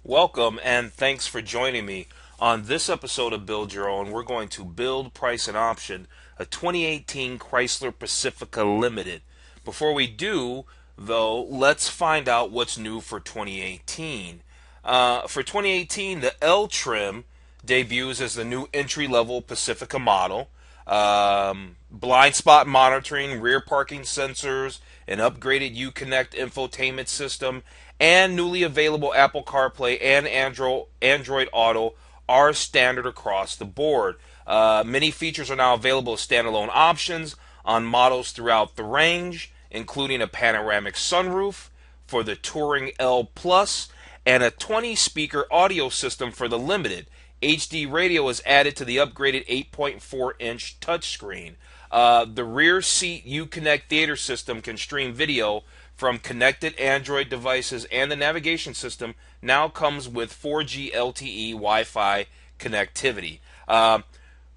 Welcome and thanks for joining me. On this episode of Build Your Own, we're going to build, price, and option a 2018 Chrysler Pacifica Limited. Before we do, though, let's find out what's new for 2018. For 2018, the L trim debuts as the new entry-level Pacifica model. Blind spot monitoring, rear parking sensors, an upgraded Uconnect infotainment system, and newly available Apple CarPlay and Android Auto are standard across the board. Many features are now available as standalone options on models throughout the range, including a panoramic sunroof for the Touring L Plus and a 20-speaker audio system for the Limited. HD radio is added to the upgraded 8.4-inch touchscreen. The rear seat Uconnect theater system can stream video from connected Android devices, and the navigation system now comes with 4G LTE Wi-Fi connectivity.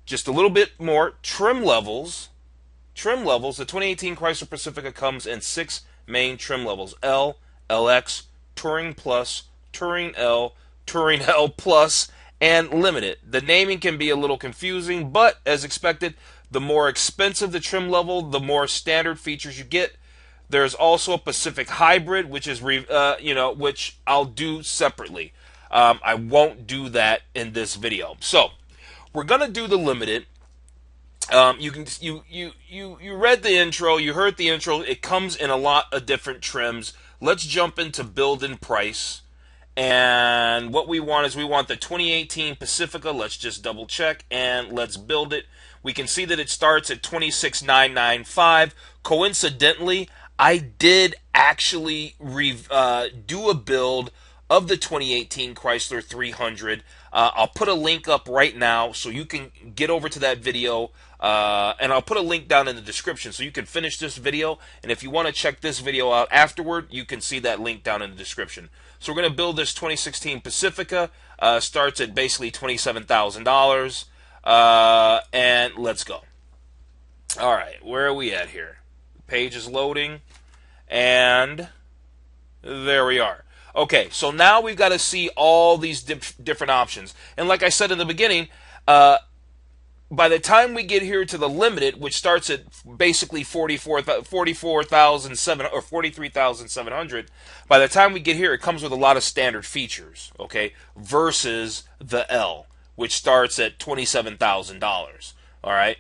Just a little bit more trim levels. The 2018 Chrysler Pacifica comes in 6 main trim levels: L, LX, Touring Plus, Touring L Plus, and Limited. The naming can be a little confusing, but as expected, the more expensive the trim level, the more standard features you get. There's also a Pacific Hybrid, which is which I'll do separately. I won't do that in this video. So we're gonna do the Limited. You read the intro, you heard the intro. It comes in a lot of different trims. Let's jump into build and price. And what we want is we want the 2018 Pacifica. Let's just double check and let's build it. We can see that it starts at 26,995. Coincidentally, I did actually do a build of the 2018 Chrysler 300. I'll put a link up right now so you can get over to that video, and I'll put a link down in the description so you can finish this video. And if you want to check this video out afterward, you can see that link down in the description. So we're going to build this 2016 Pacifica. Starts at basically $27,000, and let's go. All right, where are we at here? The page is loading, and there we are. Okay, so now we've got to see all these different options. And like I said in the beginning, by the time we get here to the Limited, which starts at basically 44,700 or 43,700, by the time we get here, it comes with a lot of standard features, okay, versus the L, which starts at $27,000. All right.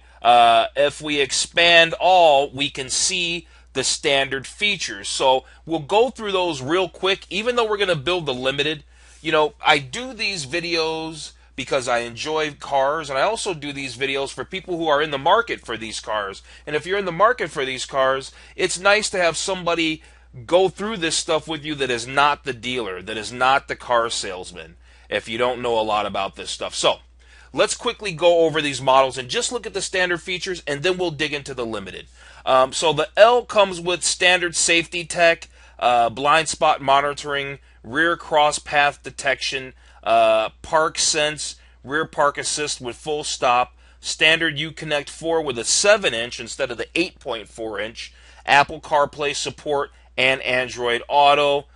If we expand all, we can see the standard features. So we'll go through those real quick, even though we're going to build the Limited. You know, I do these videos because I enjoy cars, and I also do these videos for people who are in the market for these cars. And if you're in the market for these cars, it's nice to have somebody go through this stuff with you that is not the dealer, that is not the car salesman, if you don't know a lot about this stuff. So let's quickly go over these models and just look at the standard features, and then we'll dig into the Limited. So the L comes with standard safety tech, blind spot monitoring, rear cross path detection, park sense, rear park assist with full stop, standard Uconnect 4 with a 7-inch instead of the 8.4-inch, Apple CarPlay support, and Android Auto.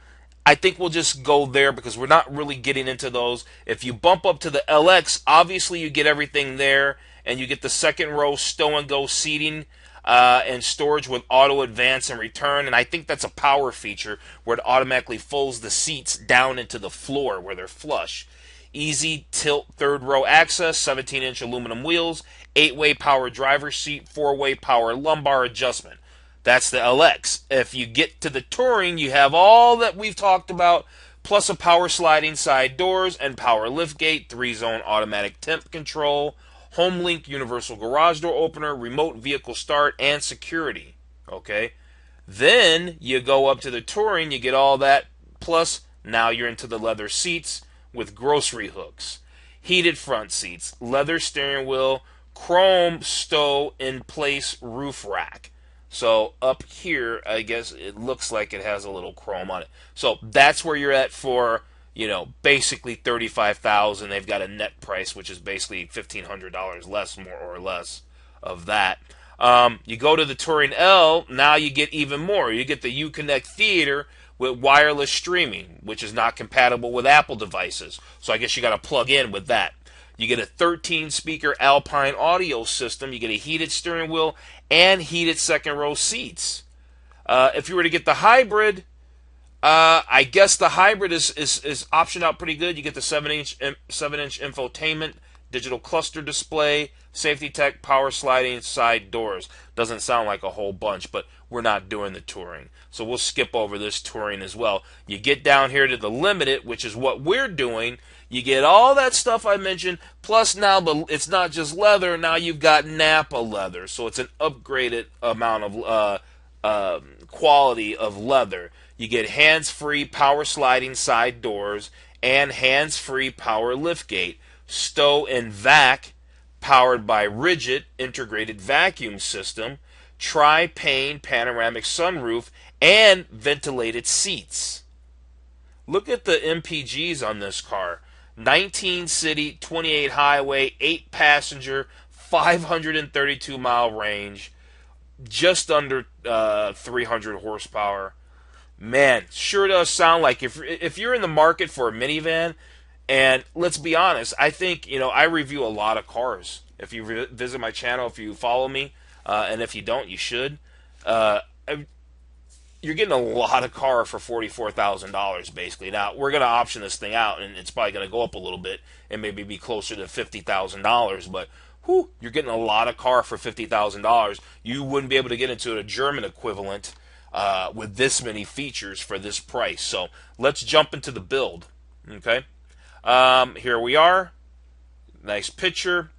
I think we'll just go there because we're not really getting into those. If you bump up to the LX, obviously you get everything there, and you get the second row stow and go seating and storage with auto advance and return. And I think that's a power feature where it automatically folds the seats down into the floor where they're flush. Easy tilt third row access, 17-inch aluminum wheels, 8-way power driver's seat, 4-way power lumbar adjustment. That's the LX. If you get to the Touring, you have all that we've talked about, plus a power sliding side doors and power liftgate, 3-zone automatic temp control, HomeLink universal garage door opener, remote vehicle start, and security. Okay? Then you go up to the Touring, you get all that, plus now you're into the leather seats with grocery hooks, heated front seats, leather steering wheel, chrome stow in place roof rack. So up here, I guess it looks like it has a little chrome on it. So that's where you're at for, you know, basically $35,000. They've got a net price, which is basically $1,500 less, more or less, of that. You go to the Touring L, now you get even more. You get the Uconnect Theater, with wireless streaming, which is not compatible with Apple devices. So I guess you got to plug in with that. You get a 13-speaker Alpine audio system. You get a heated steering wheel and heated second row seats. If you were to get the hybrid, I guess the hybrid is optioned out pretty good. You get the 7-inch infotainment, digital cluster display, safety tech, power sliding side doors. Doesn't sound like a whole bunch, but we're not doing the touring. So we'll skip over this touring as well. You get down here to the limited, which is what we're doing. You get all that stuff I mentioned, plus now it's not just leather. Now you've got Nappa leather. So it's an upgraded amount of quality of leather. You get hands-free power sliding side doors and hands-free power liftgate. Stow and vac, powered by Rigid integrated vacuum system, tri-pane panoramic sunroof, and ventilated seats. Look at the MPGs on this car. 19 city, 28 highway, 8 passenger, 532 mile range, just under 300 horsepower. Man, sure does sound like if you're in the market for a minivan. And let's be honest, I think, I review a lot of cars. If you visit my channel, if you follow me, and if you don't, you should. You're getting a lot of car for $44,000, basically. Now, we're going to option this thing out, and it's probably going to go up a little bit and maybe be closer to $50,000. But, you're getting a lot of car for $50,000. You wouldn't be able to get into a German equivalent with this many features for this price. So, let's jump into the build, okay? Here we are. Nice picture.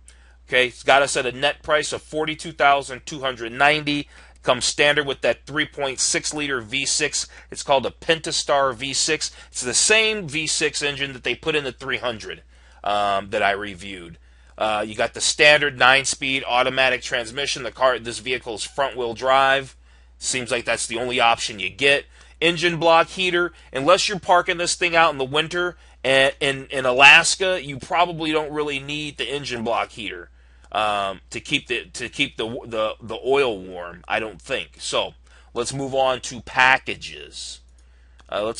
Okay, it's got us at a net price of $42,290. Comes standard with that 3.6 liter V6. It's called a Pentastar V6. It's the same V6 engine that they put in the 300 that I reviewed. You got the standard 9-speed automatic transmission. This vehicle is front-wheel drive. Seems like that's the only option you get. Engine block heater. Unless you're parking this thing out in the winter. And in Alaska, you probably don't really need the engine block heater to keep the oil warm. I don't think so. Let's move on to packages. So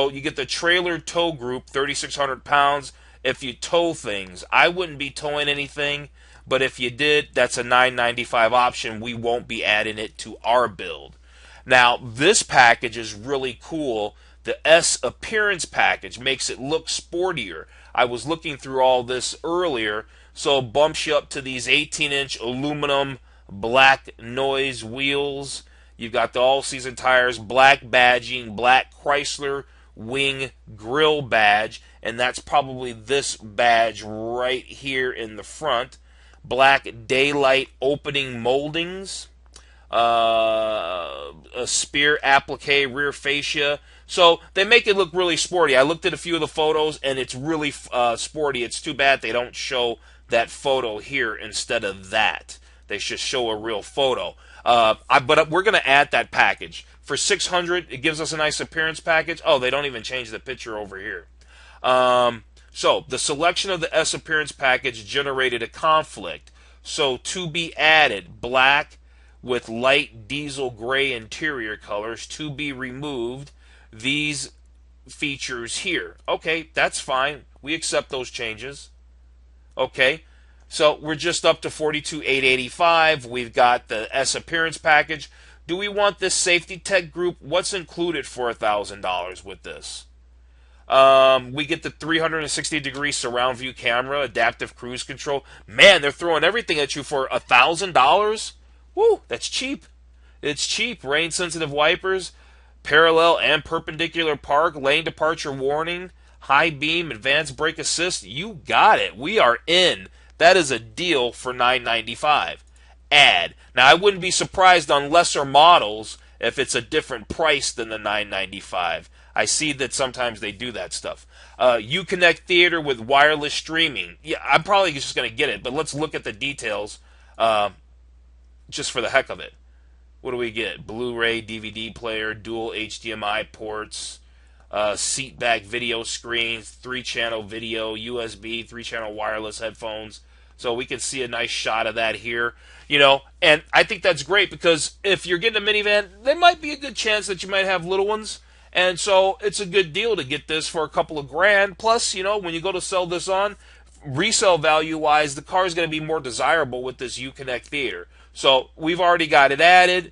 you get the trailer tow group, 3,600 pounds. If you tow things, I wouldn't be towing anything, but if you did, that's a $995 option. We won't be adding it to our build. Now this package is really cool. The S Appearance package makes it look sportier. I was looking through all this earlier, so it bumps you up to these 18-inch aluminum black noise wheels. You've got the all-season tires, black badging, black Chrysler wing grill badge, and that's probably this badge right here in the front. Black daylight opening moldings, a spear applique rear fascia. So they make it look really sporty. I looked at a few of the photos, and it's really sporty. It's too bad they don't show that photo here instead of that. They should show a real photo. But we're going to add that package. For $600, it gives us a nice appearance package. Oh, they don't even change the picture over here. So the selection of the S Appearance package generated a conflict. So to be added, black with light diesel gray interior colors. To be removed, these features here. Okay, that's fine. We accept those changes. Okay, so we're just up to $42,885. We've got the S Appearance package. Do we want this safety tech group? What's included for $1,000 with this? We get the 360-degree surround view camera, adaptive cruise control. Man, they're throwing everything at you for $1,000. Woo, that's cheap. It's cheap. Rain-sensitive wipers, parallel and perpendicular park, lane departure warning, high beam, advanced brake assist. You got it. We are in. That is a deal for $995. Add. Now, I wouldn't be surprised on lesser models if it's a different price than the $995. I see that sometimes they do that stuff. Uconnect Theater with wireless streaming. Yeah, I'm probably just going to get it, but let's look at the details just for the heck of it. What do we get? Blu-ray, DVD player, dual HDMI ports, seat back video screens, 3-channel video, USB, 3-channel wireless headphones, So we can see a nice shot of that here. And I think that's great because if you're getting a minivan, there might be a good chance that you might have little ones. And so it's a good deal to get this for a couple of grand. Plus, when you go to sell this on, resale value wise, the car is going to be more desirable with this Uconnect Theater. So we've already got it added.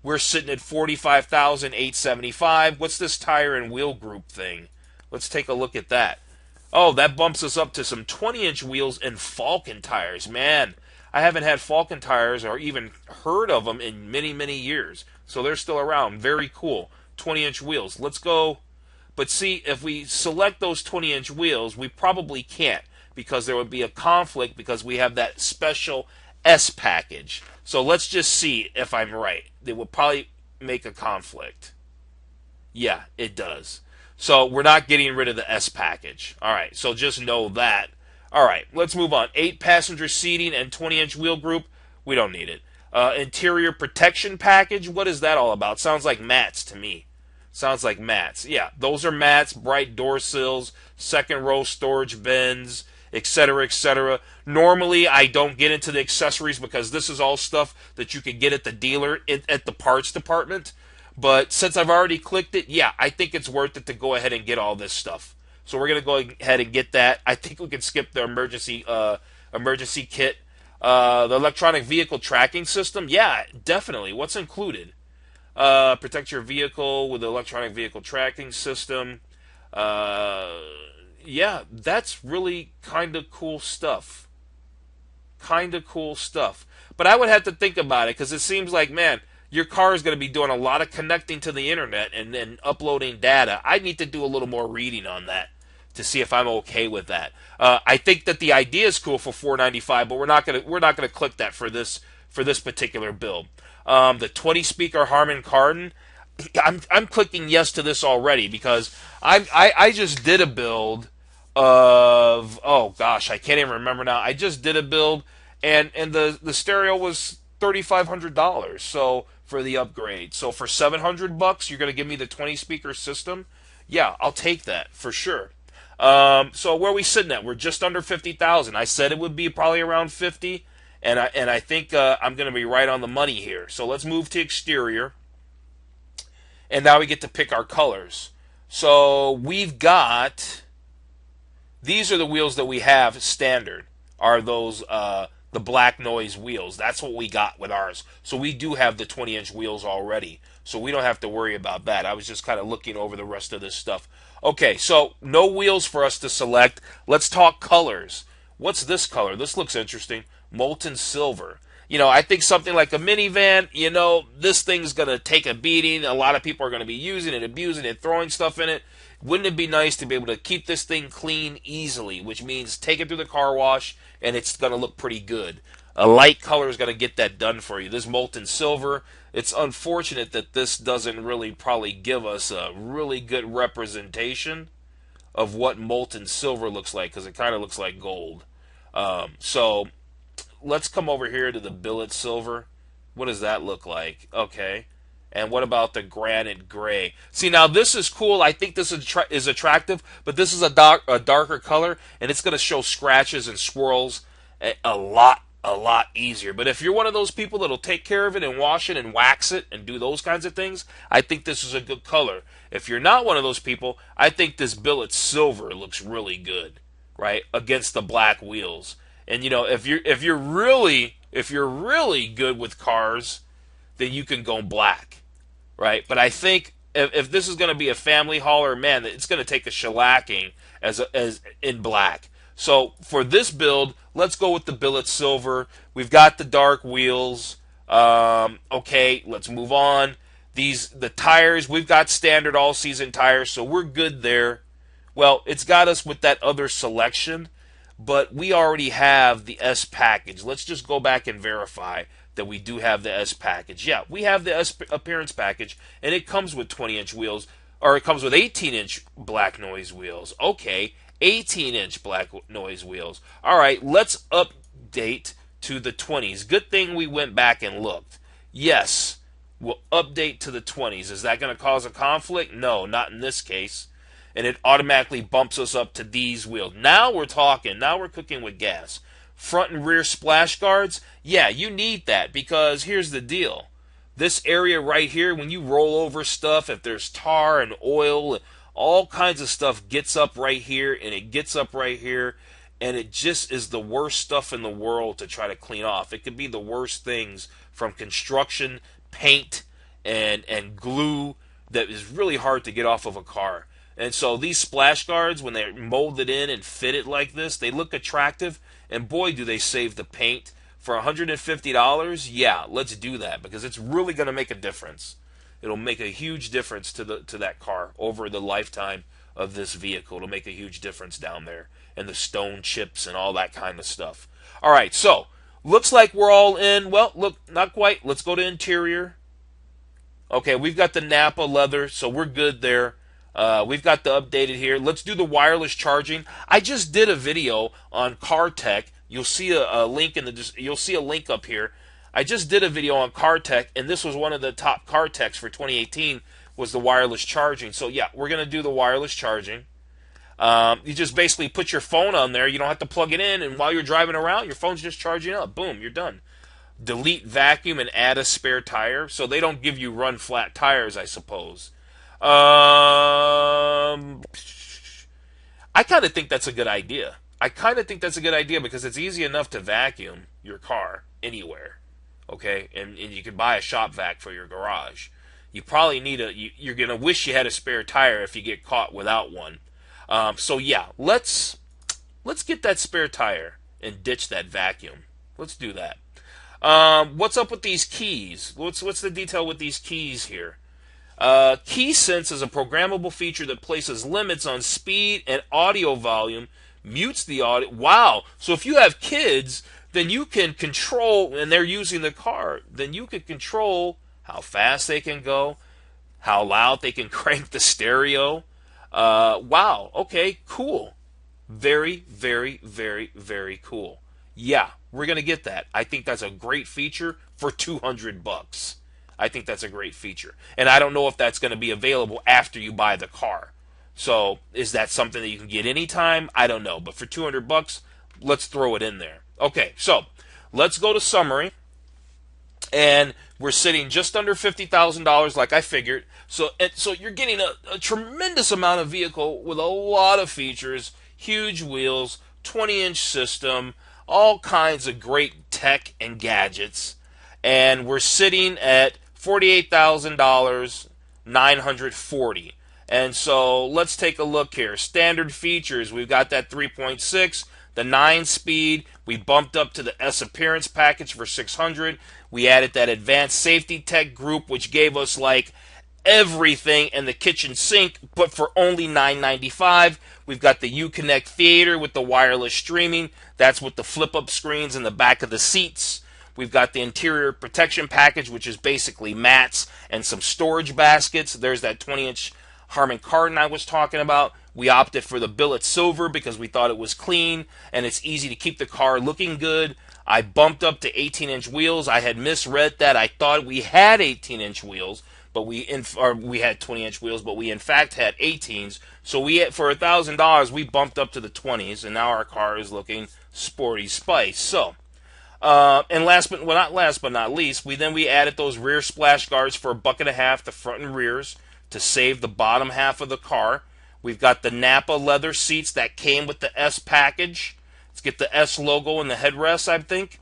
We're sitting at $45,875. What's this tire and wheel group thing? Let's take a look at that. Oh, that bumps us up to some 20-inch wheels and Falken tires. Man, I haven't had Falken tires or even heard of them in many, many years. So they're still around. Very cool. 20-inch wheels. Let's go. But see, if we select those 20-inch wheels, we probably can't because there would be a conflict because we have that special S package. So let's just see if I'm right. It will probably make a conflict. Yeah, it does. So we're not getting rid of the S package. All right, so just know that. All right, let's move on. 8-passenger seating and 20-inch wheel group. We don't need it. Interior protection package. What is that all about? Sounds like mats to me. Sounds like mats. Yeah, those are mats, bright door sills, second row storage bins, etc., etc. Normally, I don't get into the accessories because this is all stuff that you can get at the dealer at the parts department. But since I've already clicked it, yeah, I think it's worth it to go ahead and get all this stuff. So we're going to go ahead and get that. I think we can skip the emergency kit. The electronic vehicle tracking system, yeah, definitely. What's included? Protect your vehicle with the electronic vehicle tracking system. Yeah, that's really kind of cool stuff. Kind of cool stuff. But I would have to think about it because it seems like, man, your car is going to be doing a lot of connecting to the internet and then uploading data. I need to do a little more reading on that to see if I'm okay with that. I think that the idea is cool for $495, but we're not gonna click that for this particular build. The 20 speaker Harman Kardon, I'm clicking yes to this already because I just did a build of, oh gosh, I can't even remember now. I just did a build and the stereo was $3,500. So for the upgrade, so for $700, you're gonna give me the 20 speaker system. Yeah, I'll take that for sure. So where are we sitting at? We're just under 50,000. I said it would be probably around 50, and I think I'm going to be right on the money here. So let's move to exterior, and now we get to pick our colors. So we've got, these are the wheels that we have standard, are those the black noise wheels. That's what we got with ours. So we do have the 20-inch wheels already, so we don't have to worry about that. I was just kind of looking over the rest of this stuff. Okay, so no wheels for us to select. Let's talk colors. What's this color? This looks interesting. Molten silver. I think something like a minivan, this thing's going to take a beating. A lot of people are going to be using it, abusing it, throwing stuff in it. Wouldn't it be nice to be able to keep this thing clean easily, which means take it through the car wash, and it's going to look pretty good. A light color is going to get that done for you. This molten silver, it's unfortunate that this doesn't really probably give us a really good representation of what molten silver looks like because it kind of looks like gold. So let's come over here to the billet silver. What does that look like? Okay. And what about the granite gray? See, now this is cool. I think this is attractive, but this is a darker color, and it's going to show scratches and swirls a lot easier. But if you're one of those people that'll take care of it and wash it and wax it and do those kinds of things, I think this is a good color. If you're not one of those people, I think this billet silver looks really good, right, against the black wheels. And if you're really good with cars, then you can go black, right? But I think if this is going to be a family hauler, man, it's going to take a shellacking as in black. So for this build, let's go with the billet silver. We've got the dark wheels. Okay, let's move on. The tires, we've got standard all-season tires, so we're good there. Well, it's got us with that other selection, but we already have the S package. Let's just go back and verify that we do have the S package. Yeah, we have the S appearance package, and it comes with 20-inch wheels, or it comes with 18-inch black noise wheels. Okay, 18-inch black noise wheels. All right, let's update to the 20s. Good thing we went back and looked. Yes, we'll update to the 20s. Is that going to cause a conflict? No, not in this case. And it automatically bumps us up to these wheels. Now we're talking. Now we're cooking with gas. front and rear splash guards, yeah, you need that because here's the deal. This area right here, when you roll over stuff, if there's tar and oil, all kinds of stuff gets up right here and it gets up right here, and it just is the worst stuff in the world to try to clean off. It could be the worst things from construction, paint, and glue that is really hard to get off of a car. And so these splash guards, when they're molded in and fitted like this, they look attractive, and boy, do they save the paint. For $150, yeah, let's do that because it's really going to make a difference. It'll make a huge difference to that car over the lifetime of this vehicle. It'll make a huge difference down there, and the stone chips and all that kind of stuff. All right, so looks like we're all in. Well, look, not quite. Let's go to interior. Okay, we've got the Napa leather, so we're good there. We've got the updated here. Let's do the wireless charging. I just did a video on CarTech. You'll see a link you'll see a link up here. I just did a video on CarTech, and this was one of the top CarTechs for 2018 was the wireless charging. So yeah, we're gonna do the wireless charging. You just basically put your phone on there. You don't have to plug it in, and while you're driving around, your phone's just charging up. Boom, you're done. Delete vacuum and add a spare tire. So they don't give you run flat tires, I suppose. I kind of think that's a good idea. I kind of think that's a good idea because it's easy enough to vacuum your car anywhere, okay? And you can buy a shop vac for your garage. You probably need you're going to wish you had a spare tire if you get caught without one. So yeah, let's get that spare tire and ditch that vacuum. Let's do that. What's up with these keys? What's the detail with these keys here? KeySense is a programmable feature that places limits on speed and audio volume, mutes the audio. Wow. So if you have kids, then you can control, and they're using the car, then you can control how fast they can go, how loud they can crank the stereo. Wow. Okay, cool. Very, very, very, very cool. Yeah, we're going to get that. I think that's a great feature for $200. I think that's a great feature. And I don't know if that's going to be available after you buy the car. So is that something that you can get anytime? I don't know. But for $200, let's throw it in there. Okay, so let's go to summary. And we're sitting just under $50,000 like I figured. So you're getting a tremendous amount of vehicle with a lot of features, huge wheels, 20-inch system, all kinds of great tech and gadgets. And we're sitting at $48,000, $940. And so let's take a look here. Standard features, we've got that 3.6, the 9-speed. We bumped up to the S Appearance package for $600. We added that advanced safety tech group, which gave us like everything in the kitchen sink, but for only $995. We've got the Uconnect Theater with the wireless streaming. That's with the flip-up screens in the back of the seats. We've got the interior protection package, which is basically mats and some storage baskets. There's that 20-inch Harman Kardon I was talking about. We opted for the billet silver because we thought it was clean and it's easy to keep the car looking good. I bumped up to 18-inch wheels. I had misread that. I thought we had 18-inch wheels, but we had 20-inch wheels, but we in fact had 18s. So for $1,000 we bumped up to the 20s, and now our car is looking sporty spice. So. And last but not least, we added those rear splash guards for $1.50, the front and rears, to save the bottom half of the car. We've got the Napa leather seats that came with the S package. Let's get the S logo in the headrest, I think.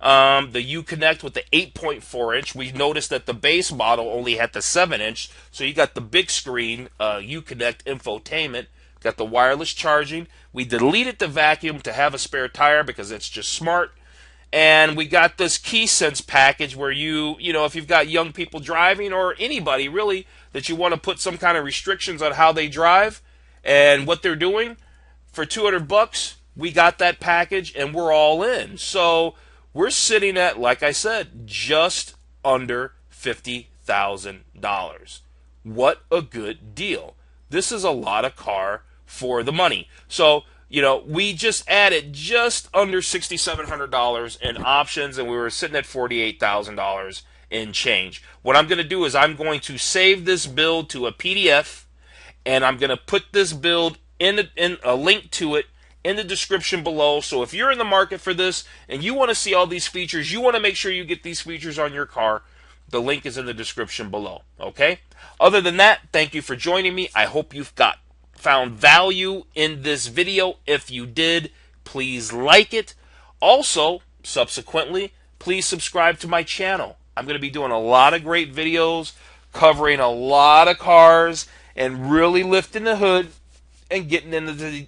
The Uconnect with the 8.4-inch. We noticed that the base model only had the 7-inch, so you got the big screen Uconnect infotainment. Got the wireless charging. We deleted the vacuum to have a spare tire because it's just smart. And we got this KeySense package where if you've got young people driving or anybody really that you want to put some kind of restrictions on how they drive and what they're doing, for $200, we got that package and we're all in. So we're sitting at, like I said, just under $50,000. What a good deal. This is a lot of car for the money. So we just added just under $6,700 in options, and we were sitting at $48,000 in change. What I'm going to do is I'm going to save this build to a PDF, and I'm going to put this build in a link to it in the description below. So if you're in the market for this and you want to see all these features, you want to make sure you get these features on your car, the link is in the description below. Okay? Other than that, thank you for joining me. I hope you've found value in this video. If you did, please like it. Also, subsequently, please subscribe to my channel. I'm going to be doing a lot of great videos covering a lot of cars and really lifting the hood and getting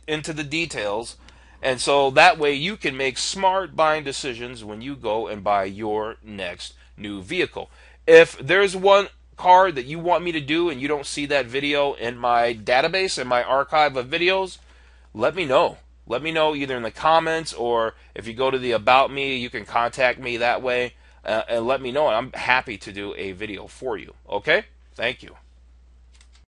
into the details. And so that way you can make smart buying decisions when you go and buy your next new vehicle. If there's one car that you want me to do and you don't see that video in my database, in my archive of videos, let me know. Let me know either in the comments, or if you go to the About Me, you can contact me that way and let me know. And I'm happy to do a video for you. Okay? Thank you.